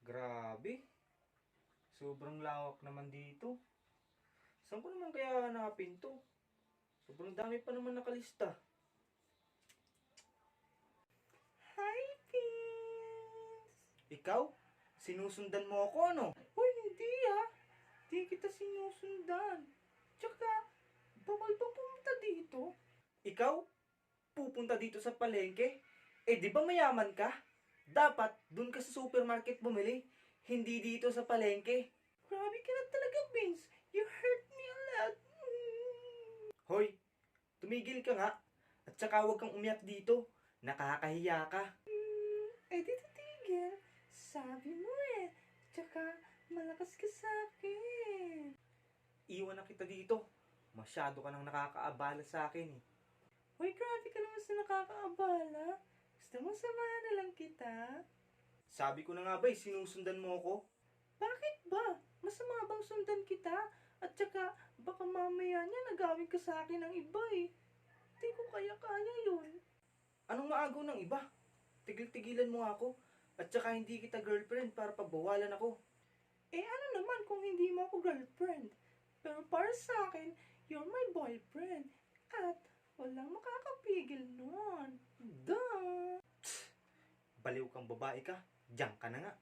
Grabe. Sobrang lawak naman dito. Saan ko naman kaya hanapin to? Sobrang dami pa naman nakalista. Hi, Vince! Ikaw? Sinusundan mo ako, ano? Uy, hindi ah! Di kita sinusundan. Tsaka, bawal bang pumunta dito? Ikaw? Pupunta dito sa palengke? Eh, di ba mayaman ka? Dapat, dun ka sa supermarket bumili. Hindi dito sa palengke. Grabe ka na talaga, Vince. You hurt me a lot. Mm. Hoy, tumigil ka nga. At saka huwag kang umiyak dito. Nakakahiya ka. Eh, di titigil. Sabi mo eh. Tsaka, malakas ka sa akin. Iwan na kita dito. Masyado ka nang nakakaabala sa akin eh. Uy, grabe ka naman sa nakakaabala. Gusto mo samahan na lang kita? Sabi ko na nga ba, sinusundan mo ako? Bakit ba? Masama bang sundan kita? At saka, baka mamaya niya nagawin ka sa akin ng iba eh. Di ko kaya-kaya yun. Anong maagaw ng iba? Tigil-tigilan mo ako. At saka hindi kita girlfriend para pagbawalan ako. Eh ano naman kung hindi mo ako girlfriend? Pero para sa akin, you're my boyfriend. At walang makakapigil nun. Duh! Baliw kang babae ka. Diyan ka na nga.